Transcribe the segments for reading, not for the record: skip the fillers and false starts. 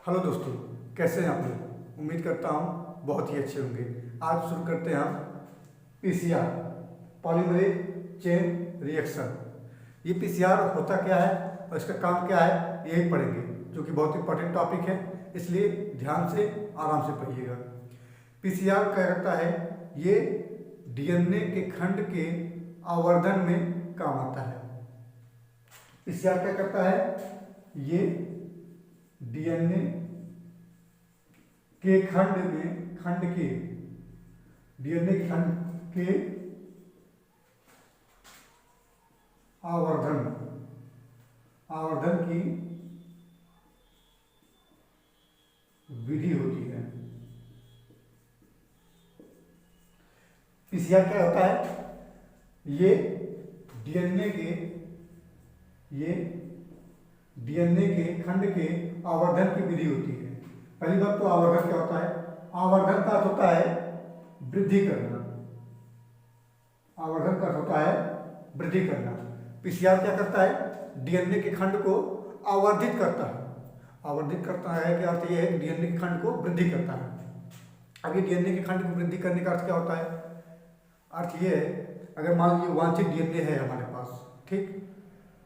Hello दोस्तों, कैसे हैं आप लोग। उम्मीद करता हूँ बहुत ही अच्छे होंगे। आज शुरू करते हैं हम पीसीआर, पॉलीमरेज चेन रिएक्शन। ये पीसीआर होता क्या है और इसका काम क्या है, यही पढ़ेंगे, जो कि बहुत इंपॉर्टेंट टॉपिक है, इसलिए ध्यान से आराम से पढ़िएगा। पीसीआर क्या करता है, ये डीएनए के खंड के आवर्धन में काम आता है। पीसीआर क्या करता है, ये डीएनए के डीएनए के खंड के आवर्धन की विधि होती है। पीसीआर क्या होता है, ये डीएनए के खंड के आवर्धन की विधि होती है। पहली बात तो आवर्धन क्या होता है, आवर्धन का अर्थ होता है वृद्धि करना। आवर्धन का अर्थ होता है वृद्धि करना। पीसीआर क्या करता है, डीएनए के खंड को आवर्धित करता है। आवर्धित करता है कि अर्थ यह है कि डीएनए के खंड को वृद्धि करता है। अब ये डीएनए के खंड को वृद्धि करने का अर्थ क्या होता है, अर्थ ये है, अगर मान लीजिए वांछित डीएनए है हमारे पास, ठीक,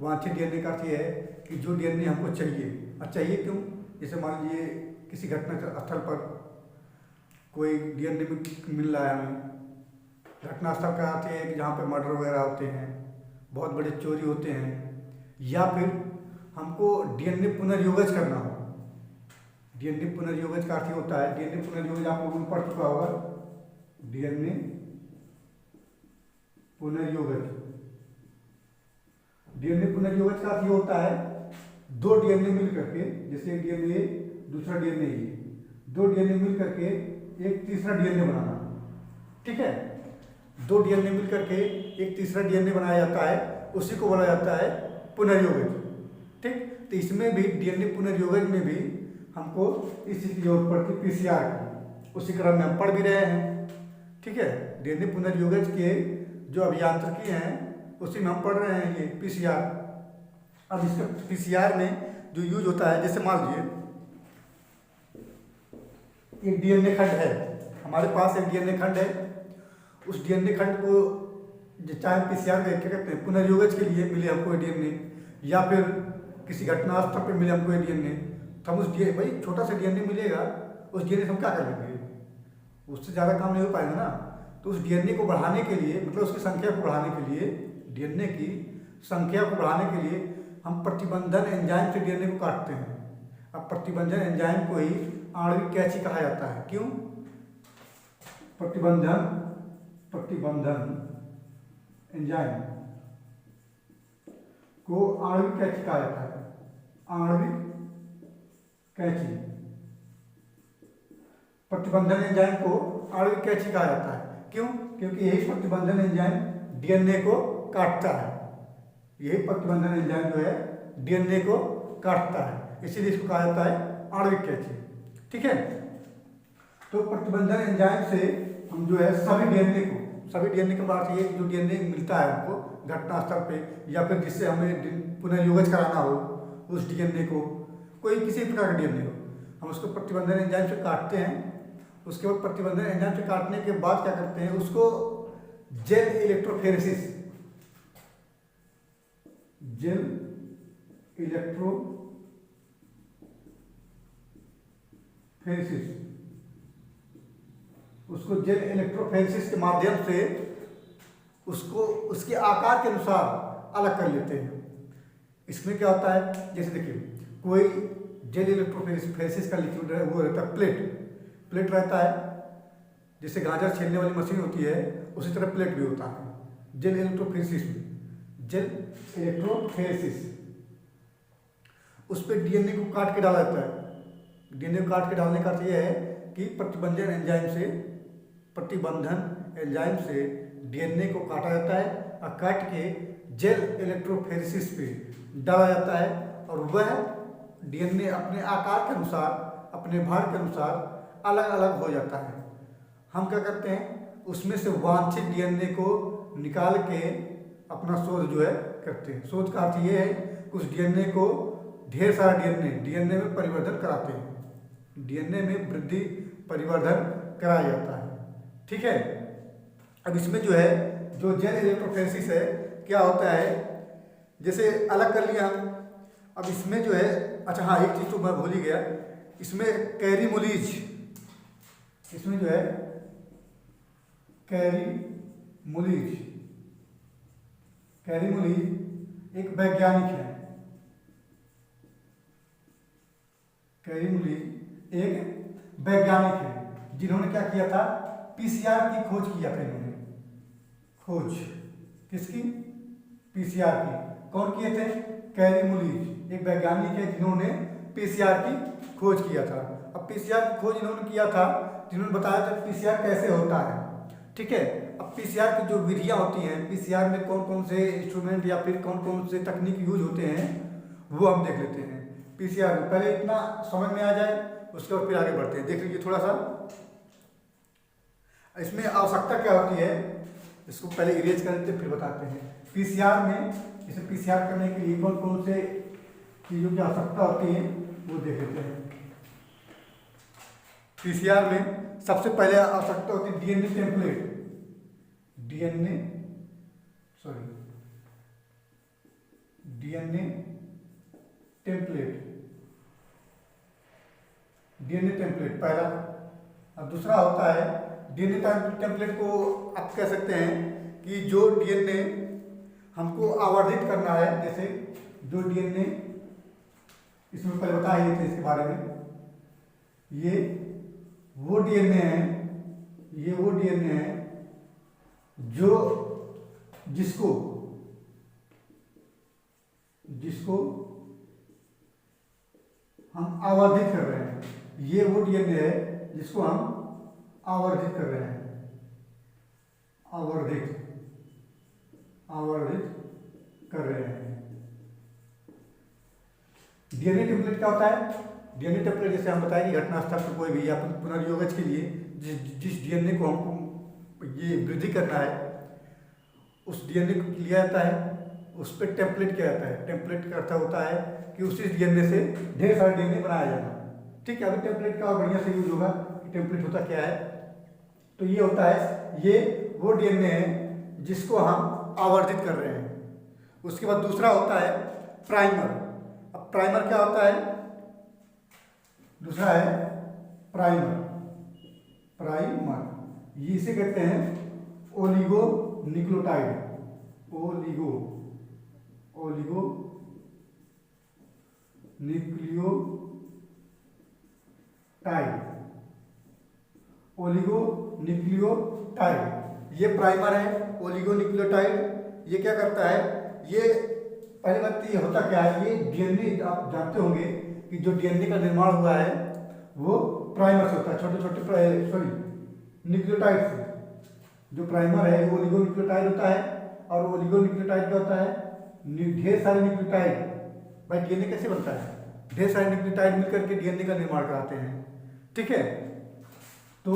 वांछित डीएनए का अर्थ ये है कि जो डीएनए हमको चाहिए। और चाहिए क्यों, जैसे मान लीजिए किसी घटना स्थल पर कोई डीएनए मिल रहा है हमें। घटना स्थल का अर्थ है कि जहाँ पे मर्डर वगैरह होते हैं, बहुत बड़े चोरी होते हैं, या फिर हमको डीएनए पुनर्योगज करना हो। डीएनए पुनर्योगज का अर्थ होता है, डीएनए पुनर्योगज आप लोगों ने पढ़ चुका होगा। डीएनए पुनर्योगज, डीएनए पुनर्योगज का अर्थ होता है दो डीएनए मिल करके, जैसे एक डीएनए दूसरा डीएनए, दो डीएनए मिल करके एक तीसरा डीएनए बनाना, ठीक है। दो डीएनए मिल करके एक तीसरा डीएनए बनाया जाता है, उसी को बोला जाता है पुनर्योगज, ठीक। तो इसमें भी डीएनए पुनर्योगज में भी हमको इस चीज की जरूरत पड़ती है, पीसीआर की। उसी क्रम में हम पढ़ भी रहे हैं, ठीक है। डीएनए पुनर्योगज के जो अभियांत्रिकी हैं उसी में हम पढ़ रहे हैं ये पीसीआर। अब इसका पीसीआर में जो यूज होता है, जैसे मान लीजिए एक डीएनए खंड है हमारे पास, एक डीएनए खंड है। उस डीएनए खंड को चाहे पीसीआर क्या कहते हैं, पुनर्योगज के लिए मिले हमको डीएनए, या फिर किसी घटना स्थल पर मिले हमको डीएनए, तो हम उस भाई छोटा सा डीएनए मिलेगा, उस डीएनए से हम क्या कर लेंगे, उससे ज़्यादा काम नहीं हो पाएगा ना। तो उस डीएनए को बढ़ाने के लिए, मतलब उसकी संख्या को बढ़ाने के लिए, डीएनए की संख्या को बढ़ाने के लिए हम प्रतिबंधन एंजाइम से डीएनए को काटते हैं। अब प्रतिबंधन एंजाइम को ही आणविक कैची कहा जाता है। क्यों, प्रतिबंधन एंजाइम को आणविक कैची कहा जाता है। आणविक कैची, प्रतिबंधन एंजाइम को आणविक कैची कहा जाता है। क्यों, क्योंकि यही प्रतिबंधन एंजाइम डीएनए को काटता है। यही प्रतिबंधन एंजाइम जो है डीएनए को काटता है, इसीलिए इसको कहा जाता है आणविक कैची, ठीक है। तो प्रतिबंधन एंजाइम से हम जो है सभी डीएनए के बात ये, जो डीएनए मिलता है हमको घटना स्थल पे, या फिर जिससे हमें पुनर्योगज कराना हो, उस डीएनए को, कोई किसी प्रकार का डीएनए हो, हम उसको प्रतिबंधन एंजाइम से काटते हैं। उसके बाद प्रतिबंधन एंजाइम से काटने के बाद क्या करते हैं, उसको जेल इलेक्ट्रोफोरेसिस उसको जेल इलेक्ट्रोफोरेसिस के माध्यम से उसको उसके आकार के अनुसार अलग कर लेते हैं। इसमें क्या होता है, जैसे देखिए कोई जेल इलेक्ट्रोफोरेसिस का लिक्विड है, वो रहता है प्लेट रहता है, जैसे गाजर छीलने वाली मशीन होती है, उसी तरह प्लेट भी होता है। जेल इलेक्ट्रोफोरेसिस उस पर डीएनए को काट के डाला जाता है। डीएनए को काट के डालने का अर्थ यह है कि प्रतिबंधन एंजाइम से डीएनए को काटा जाता है और काट के जेल इलेक्ट्रोफोरेसिस पे डाला जाता है, और वह डीएनए अपने आकार के अनुसार, अपने भार के अनुसार अलग अलग हो जाता है। हम क्या करते हैं, उसमें से वांछित डीएनए को निकाल के अपना शोध जो है करते हैं। शोध का अर्थ ये है कि उस डीएनए को, ढेर सारा डीएनए में परिवर्तन कराते हैं। डीएनए में वृद्धि परिवर्धन कराया जाता है। ठीक है, अब इसमें जो है जो जेन इलेक्ट्रोफोरेसिस है क्या होता है, जैसे अलग कर लिया हम। अब इसमें जो है, अच्छा हाँ एक चीज़ तो मैं भूल ही गया, इसमें कैरीमुलीज, इसमें जो है कैरीमुलीज, कैरीमुलीज एक वैज्ञानिक है, कैरीमुलीज एक वैज्ञानिक है जिन्होंने क्या किया था, पीसीआर की खोज किया था इन्होंने। खोज किसकी? पीसीआर की। कौन किए थे? कैरीमुलीज एक वैज्ञानिक है जिन्होंने पीसीआर की खोज किया था। अब पीसीआर की खोज इन्होंने किया था, जिन्होंने बताया था पीसीआर कैसे होता है। ठीक है, अब पीसीआर की जो विधियां होती हैं, पीसीआर में कौन कौन से इंस्ट्रूमेंट या फिर कौन कौन से तकनीक यूज होते हैं वो हम देख लेते हैं। पीसीआर में पहले इतना समझ में आ जाए, उसके बाद फिर आगे बढ़ते हैं। देख लीजिए थोड़ा सा, इसमें आवश्यकता क्या होती है, इसको पहले इरेज कर लेते फिर बताते हैं। पीसीआर में, इसे पीसीआर करने के लिए कौन कौन से चीज़ों की आवश्यकता होती है वो देख लेते हैं। पीसीआर में सबसे पहले आवश्यकता होती है डीएनए टेम्पलेट, डीएनए टेम्पलेट पहला। अब दूसरा होता है डीएनए टेम्पलेट को आप कह सकते हैं कि जो डीएनए हमको आवर्धित करना है, जैसे जो डीएनए इसमें पहले बताए थे इसके बारे में, ये वो डीएनए है, ये वो डीएनए है जो जिसको हम आवर्धित कर रहे हैं। ये वो डीएनए है जिसको हम आवर्धित कर रहे हैं, आवर्धित कर रहे हैं। डीएनए टेम्पलेट क्या होता है? डीएनए टेम्पलेट जैसे हम बताएं कि घटनास्थल पर कोई भी या पुनर्योगज के लिए जिस डीएनए को हमको ये वृद्धि करना है, उस डीएनए को लिया जाता है, उस पर टेम्पलेट किया जाता है। टेम्पलेट का अर्थ होता है कि उसी डीएनए से ढेर सारे डीएनए बनाया जाना। ठीक है, अभी टेम्पलेट का बढ़िया से यूज होगा कि टेम्पलेट होता क्या है। तो ये होता है, ये वो डीएनए है जिसको हम आवर्धित कर रहे हैं। उसके बाद दूसरा होता है प्राइमर। अब प्राइमर क्या होता है? दूसरा है प्राइमर। ये इसे कहते हैं ओलिगो न्यूक्लियोटाइड, ओलिगो न्यूक्लियोटाइड, ये प्राइमर है ओलिगो न्यूक्लियोटाइड। ये क्या करता है? ये पहली बात तो ये होता क्या है, ये डीएनए आप जानते होंगे कि जो डीएनए का निर्माण हुआ है वो प्राइमर से होता है, छोटे छोटे न्यूक्लियोटाइड से। जो प्राइमर है वो ओलिगो न्यूक्लियोटाइड होता है। और ओलिगो न्यूक्लियोटाइड क्या होता है? ढेर सारे न्यूक्लियोटाइड। भाई डीएनए कैसे बनता है? ढेर सारे न्यूक्लियोटाइड मिलकर के डीएनए का निर्माण कराते हैं। ठीक है, तो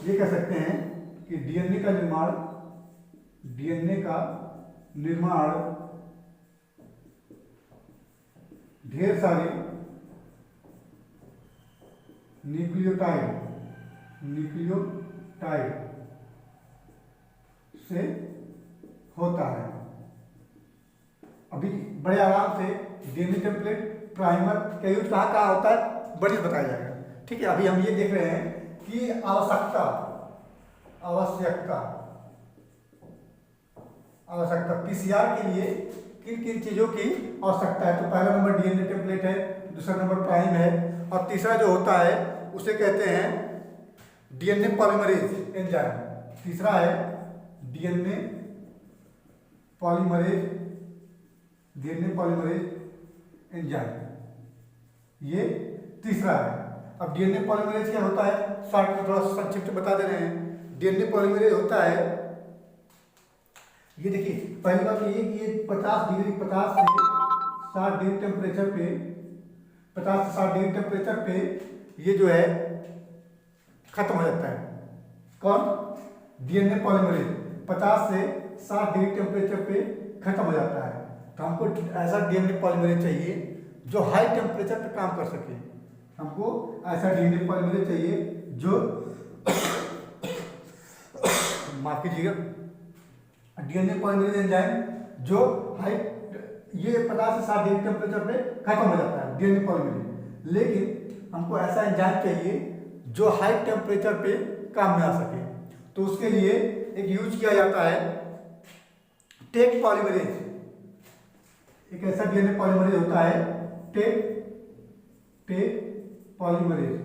ये कह सकते हैं कि डीएनए का निर्माण ढेर सारे न्यूक्लियोटाइड से होता है। अभी बड़े आराम से डीएनए टेम्पलेट, प्राइमर का यूज कहाँ कहाँ होता है बढ़िया बताया जाएगा। ठीक है, अभी हम ये देख रहे हैं कि आवश्यकता पीसीआर के लिए किन किन चीजों की आवश्यकता है। तो पहला नंबर डीएनए टेम्पलेट है, दूसरा नंबर प्राइम है, और तीसरा जो होता है उसे कहते हैं डीएनए पॉलीमरेज एंजाइम। तीसरा है डीएनए पॉलीमरेज एंजाइम, ये तीसरा है। अब डीएनए पॉलीमरेज क्या होता है, शॉर्ट में थोड़ा संक्षिप्त बता दे रहे हैं। डीएनए पॉलीमरेज होता है, ये देखिए पहली बात ये कि ये 50 से 60 डिग्री टेम्परेचर पे, 50 से 60 डिग्री टेम्परेचर पे ये जो है खत्म हो जाता है। कौन? डीएनए पॉलीमरेज 50 से 60 डिग्री टेम्परेचर पे खत्म हो जाता है। तो हमको ऐसा डीएनए पॉलीमरेज चाहिए जो हाई टेम्परेचर पे काम कर सके, हमको ऐसा डीएनए पॉलीमरेज चाहिए जो माफ कीजिएगा, डीएनए पॉलीमरेज एंजाइम जो हाई ये 50 से 60 डिग्री टेम्परेचर पे खत्म हो जाता है डीएनए पॉलीमरेज, लेकिन हमको ऐसा एंजाइम चाहिए जो हाई टेम्परेचर पे काम में आ सके। तो उसके लिए एक यूज किया जाता है टेक पॉलीमरेज। एक ऐसा डीएनए पॉलीमरेज होता है Taq polymerase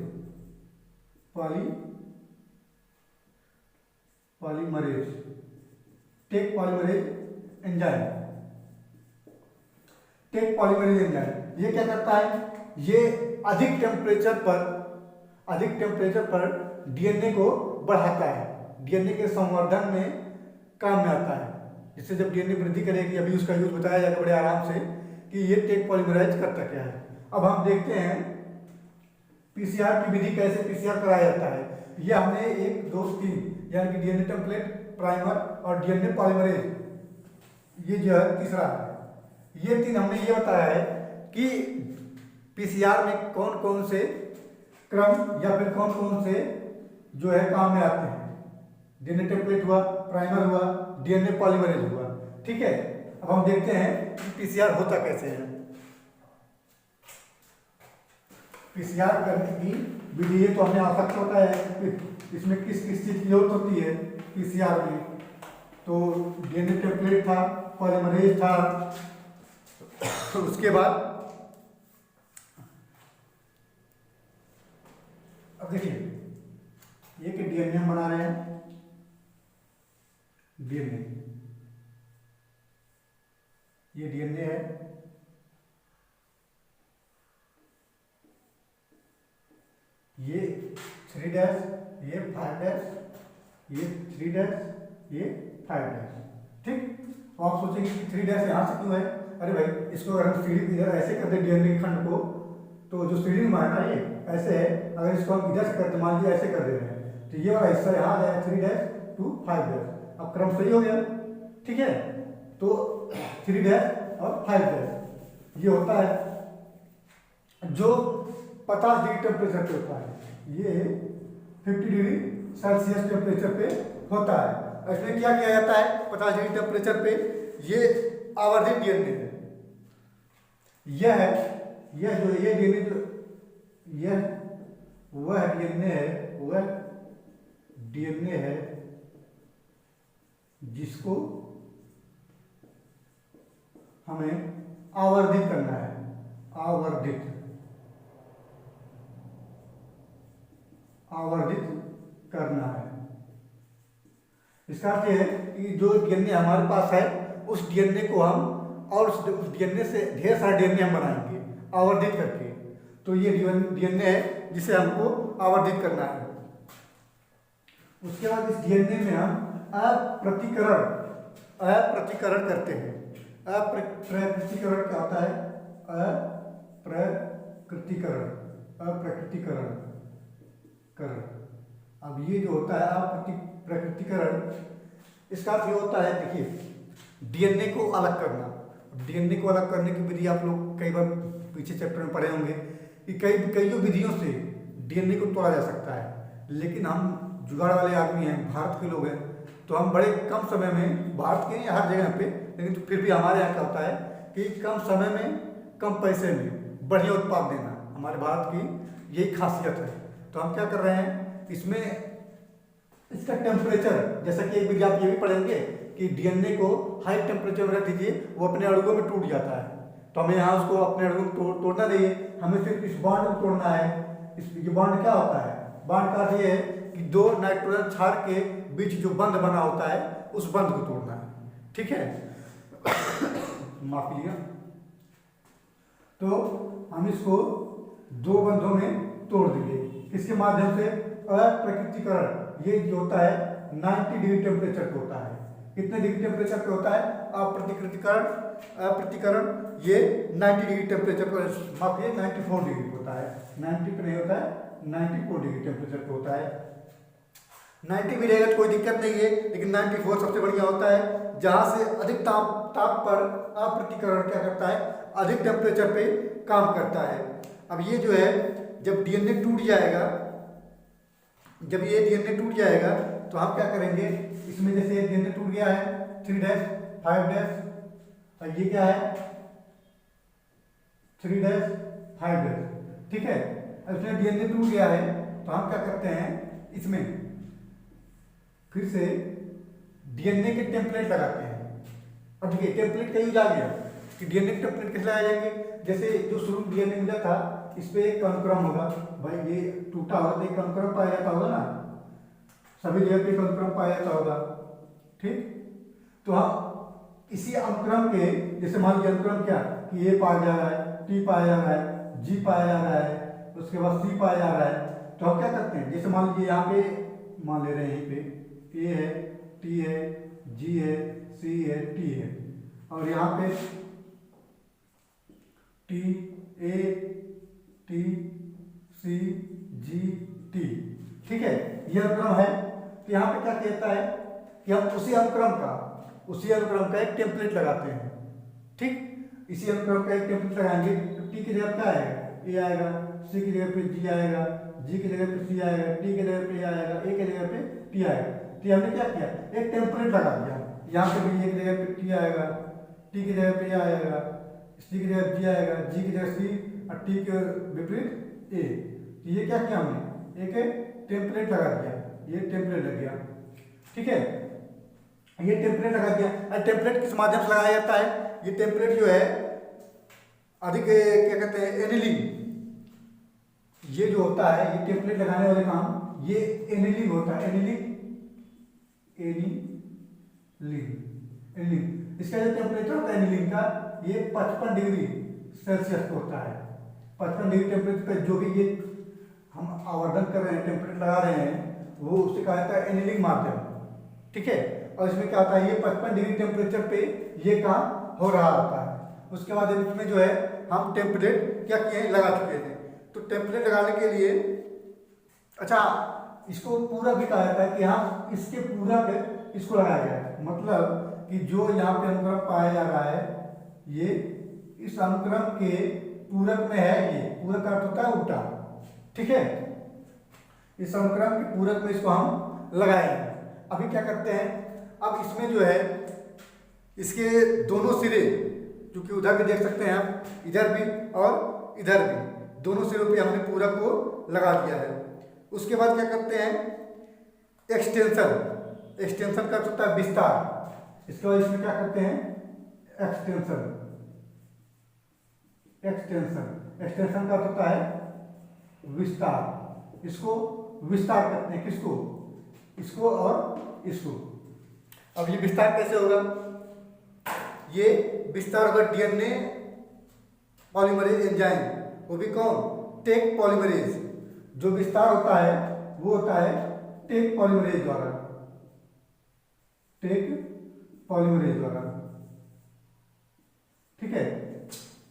Taq polymerase enzyme. Taq polymerase enzyme ये क्या करता है, ये अधिक टेम्परेचर पर डीएनए को बढ़ाता है, डीएनए के संवर्धन में काम में आता है, जिससे जब डीएनए वृद्धि करेगी, अभी उसका यूज बताया जाएगा बड़े आराम से कि ये टेक पॉलीमराइज करता क्या है। अब हम देखते हैं पीसीआर की विधि, कैसे पीसीआर कराया जाता है। ये हमने 1 2 3 यानी कि डीएनए टेम्पलेट, प्राइमर और डीएनए पॉलीमरेज, ये जो है तीसरा है, ये 3 हमने ये बताया है कि पीसीआर में कौन कौन से क्रम या फिर कौन कौन से जो है काम में आते हैं। डीएनए टेम्पलेट हुआ, प्राइमर हुआ, डीएनए पॉलीमरेज हुआ, ठीक है। अब हम देखते हैं कि पीसीआर होता कैसे है। पीसीआर करने की विधि ये तो हमने आवश्यक होता है, इसमें किस किस चीज की जरूरत होती है पीसीआर में। तो डीएनए टेम्पलेट था, पॉलीमरेज था, उसके बाद अब देखिए ये कि डीएनए हम बना रहे हैं, डीएनए, ये डीएनए है, ये 3 डैश, ये 5 डैश, ये 3 डैश, ये 5 डैश, ठीक। तो आप सोचेंगे कि 3 डैश यहां से क्यों है, अरे भाई इसको अगर हम सीढ़ी इधर ऐसे कर दे डीएनए के खंड को, तो जो सीढ़ी में है ना ये ऐसे है, अगर इसको हम इधर से करते मान लीजिए ऐसे कर दे रहे हैं, तो ये वाला हिस्सा यहाँ है 3 डैश टू 5 डैश। अब क्रम सही हो गया, ठीक है। तो 3 डैश और 5 डैश ये होता है जो 50 डिग्री टेम्परेचर पे होता है, ये 50 डिग्री सेल्सियस टेम्परेचर पे होता है। इसमें क्या किया जाता है 50 डिग्री टेम्परेचर पे, ये आवर्धित डीएनए है, यह है, यह जो ये डीएनए जो यह वह डीएनए है, वह डीएनए है जिसको हमें आवर्धित करना है, आवर्धित करना है। इसका अर्थ यह है कि जो डीएनए हमारे पास है उस डीएनए को हम और उस डीएनए से ढेर सारा डीएनए हम बनाएंगे आवर्धित करके। तो ये डीएनए है जिसे हमको आवर्धित करना है। उसके बाद इस डीएनए में हम अप्रतिकरण करते हैं। अप्रकृतिकरण क्या होता है, अप्रकृतिकरण। अब ये जो होता है अप्रकृतिकरण, इसका अर्थ ये होता है, देखिए डीएनए को अलग करना। डीएनए को अलग करने की विधि आप लोग कई बार पीछे चैप्टर में पढ़े होंगे कि कई विधियों से डीएनए को तोड़ा जा सकता है, लेकिन हम जुगाड़ वाले आदमी हैं, भारत के लोग हैं, तो हम बड़े कम समय में, भारत के नहीं हर जगह पे, लेकिन तो फिर भी हमारे यहाँ क्या होता है कि कम समय में कम पैसे में बढ़िया उत्पाद देना, हमारे भारत की यही खासियत है। तो हम क्या कर रहे हैं इसमें, इसका टेम्परेचर, जैसा कि एक विधि आप ये भी पढ़ेंगे कि डीएनए को हाई टेम्परेचर में रख दीजिए, वो अपने अणुओं में टूट जाता है। तो हमें यहाँ उसको अपने अणुओं को तोड़ना नहीं है, हमें सिर्फ इस बॉन्ड को तोड़ना है। ये बॉन्ड क्या होता है, बॉन्ड का अर्थ ये है कि 2 नाइट्रोजन क्षार के बीच जो बंध बना होता है उस बंध को तोड़ना है, ठीक है। माफ कीजिएगा। तो हम इसको 2 बंधों में तोड़ देंगे, किसके माध्यम से, अप्रकृतिकरण। ये जो होता है 90 डिग्री टेम्परेचर पे होता है। कितने डिग्री टेम्परेचर पे होता है अप्रतिकरण, ये 90 डिग्री टेम्परेचर पर, माफ कीजिए 94 डिग्री पे होता है, 90 पे नहीं होता है, 94 डिग्री टेम्परेचर पे होता है। 90 भी रहेगा तो कोई दिक्कत नहीं है, लेकिन 94 सबसे बढ़िया होता है, जहां से अधिक ताप पर अप्रतिकरण क्या करता है, अधिक टेम्परेचर पे काम करता है। अब ये जो है जब डीएनए टूट जाएगा, जब ये डीएनए टूट जाएगा तो हम क्या करेंगे, इसमें जैसे डीएनए टूट गया है 3' 5' और ये क्या है 3' 5', ठीक है। अब इसमें डीएनए टूट गया है तो हम क्या करते हैं, इसमें फिर से डीएनए के टेम्पलेट लगाते हैं। अब देखिए टेम्पलेट का यूज आ गया कि डीएनए के टेम्पलेट कैसे लगाए जाएंगे, जैसे जो शुरू डीएनए मिला था इस पे एक अनुक्रम होगा, भाई ये टूटा होगा तो एक अनुक्रम पाया जाता होगा ना, सभी जगह पे एक अनुक्रम पाया जाता होगा, ठीक। तो हम इसी अनुक्रम के, जैसे मान लीजिए अनुक्रम क्या कि ए पाया जा रहा है, टी पाया जा रहा है, जी पाया जा रहा है, उसके बाद सी पाया जा रहा है, तो हम क्या करते हैं, जैसे मान लीजिए यहाँ पे मान ले रहे हैं, यहीं पे ए है, टी है, जी है, सी है, टी है, और यहाँ पे T A T C G T, ठीक है, ये अनुक्रम है। तो यहाँ पे क्या कहता है कि हम उसी अनुक्रम का एक टेम्पलेट लगाते हैं, ठीक। इसी अनुक्रम का एक टेम्पलेट लगाएंगे तो टी की जगह क्या आएगा, ए आएगा, सी की जगह पे जी आएगा, जी की जगह पे सी आएगा, टी की जगह पे ए आएगा, ए की जगह पे टी आएगा। तो हमने क्या किया, एक टेम्पलेट लगा दिया, यहाँ पे भी ए की जगह पे टी आएगा, टी की जगह पे ए आएगा, सी की जगह जी आएगा, जी की जगह सी और टी के विपरीत ए। तो ये क्या किया हमने, एक टेम्पलेट लगा दिया, ये टेम्पलेट लग गया, ठीक है। ये टेम्पलेट लगा दिया। और टेम्पलेट किस माध्यम से लगाया जाता है, ये टेम्पलेट जो है अधिक क्या कहते हैं एनिलिंग, ये जो होता है ये टेम्पलेट लगाने वाले काम ये एनिलिंग होता है, एनिलिंग इसका जो टेम्परेचर होता है एनिलिंग का ये 55 डिग्री सेल्सियस होता है। 55 डिग्री टेम्परेचर पे जो भी ये हम आवर्धन कर रहे हैं, टेम्परेचर लगा रहे हैं, वो उससे कहा जाता है एनिलिंग माध्यम, ठीक है। और इसमें क्या होता है, ये 55 डिग्री टेम्परेचर पे ये काम हो रहा होता है। उसके बाद इसमें जो है हम टेम्पलेट क्या किए लगा चुके थे। तो टेम्पलेट लगाने के लिए अच्छा इसको पूरक भी कहा जाता है कि हम इसके पूरक इसको लगाया गया है, मतलब कि जो यहाँ पे अनुक्रम पाया जा रहा है ये इस अनुक्रम के पूरक में है, ये पूरक का अर्थ होता है उल्टा, ठीक है। इस अनुक्रम के पूरक में इसको हम लगाएंगे। अभी क्या करते हैं, अब इसमें जो है इसके दोनों सिरे, क्योंकि उधर भी देख सकते हैं आप, इधर भी और इधर भी, दोनों सिरों पे हमने पूरक को लगा दिया है। उसके बाद क्या करते हैं, एक्सटेंशन का होता है विस्तार। इसके बाद इसमें क्या करते हैं, एक्सटेंशन का होता है विस्तार। इसको विस्तार करते हैं, किसको, इसको और इसको। अब ये विस्तार कैसे होगा, ये विस्तार होगा डीएनए पॉलीमरेज एंजाइम, वो भी कौन, टेक पॉलीमरेज। जो विस्तार होता है वो होता है टेक पॉलीमरेज द्वारा, ठीक है।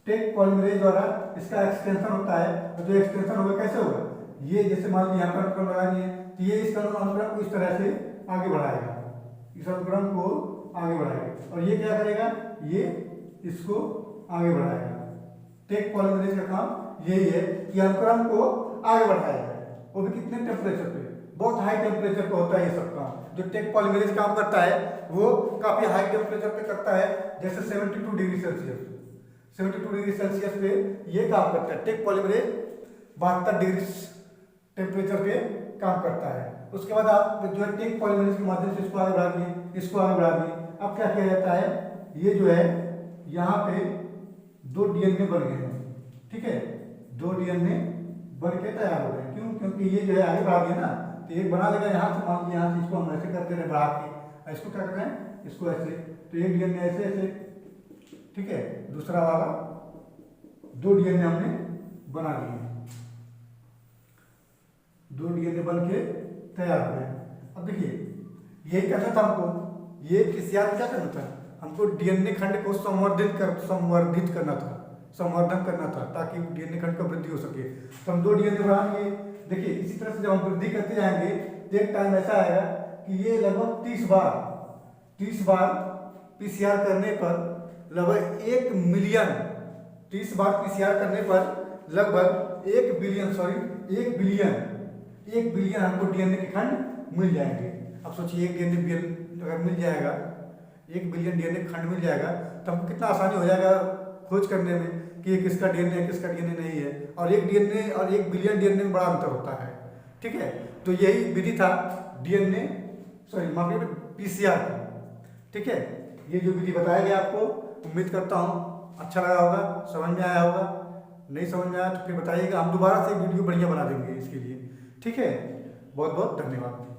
टेक पॉलीमरेज द्वारा इसका एक्सटेंशन होता है। और जो एक्सटेंशन होगा कैसे होगा, ये जैसे मान लीजिए यहाँ पर अनुक्रम लगा दिए तो ये इस अनुक्रम को इस तरह से आगे बढ़ाएगा, इस अनुक्रम को आगे बढ़ाएगा, और ये क्या करेगा, ये इसको आगे बढ़ाएगा। टेक पॉलीमरेज का काम यही है कि अनुक्रम को आगे बढ़ाएगा, वो भी कितने टेम्परेचर पे, बहुत हाई टेम्परेचर पे होता है ये सब काम। जो टेक पॉलीमरेज काम करता है वो काफी हाई टेम्परेचर पे करता है, जैसे 72 डिग्री सेल्सियस, 72 डिग्री सेल्सियस पे ये काम करता है। टेक पॉलीमरेज 72 डिग्री टेम्परेचर पे काम करता है। उसके बाद आप जो है टेक पॉलीमरेज के माध्यम से इसको आगे बढ़ा दिए, इसको आगे बढ़ा दिए। अब क्या किया जाता है, ये जो है यहाँ पे 2 डीएनए बन गए हैं, ठीक है, 2 डीएनए बन के तैयार हो गए। क्यों, क्योंकि ये जो है आगे बढ़ा दिया ना, तो एक बना लेगा यहाँ से, मान लीजिए यहाँ से इसको हम ऐसे करते रहे बढ़ा के, इसको क्या कर रहे हैं, इसको ऐसे, तो एक डीएनए ऐसे ऐसे, ठीक है, दूसरा वाला 2 डीएनए हमने बना लिए, 2 डीएनए बन के तैयार हो गए। अब देखिए यही करना था हमको, ये पीसीआर क्या करना था, हमको डीएनए खंड को संवर्धन करना था ताकि डीएनए खंड का वृद्धि हो सके। तो हम 2 डीएनए बढ़ाएंगे। देखिए इसी तरह से जब हम वृद्धि करते जाएंगे तो एक टाइम ऐसा आएगा कि ये लगभग 30 बार पीसीआर करने पर लगभग 1 मिलियन, 30 बार पीसीआर करने पर लगभग 1 बिलियन हमको डीएनए के खंड मिल जाएंगे। अब सोचिए 1 डीएनए अगर मिल जाएगा, 1 बिलियन डीएनए खंड मिल जाएगा तो हमको कितना आसानी हो जाएगा खोज करने में कि ये किसका डीएनए है, किसका डीएनए नहीं है। और 1 डीएनए और 1 बिलियन डीएनए में बड़ा अंतर होता है। ठीक है, तो यही विधि था पीसीआर का। ठीक है, ये जो विधि बताया गया आपको, उम्मीद करता हूँ अच्छा लगा होगा, समझ में आया होगा। नहीं समझ में आया तो फिर बताइएगा, हम दोबारा से वीडियो बढ़िया बना देंगे इसके लिए। ठीक है, बहुत बहुत धन्यवाद।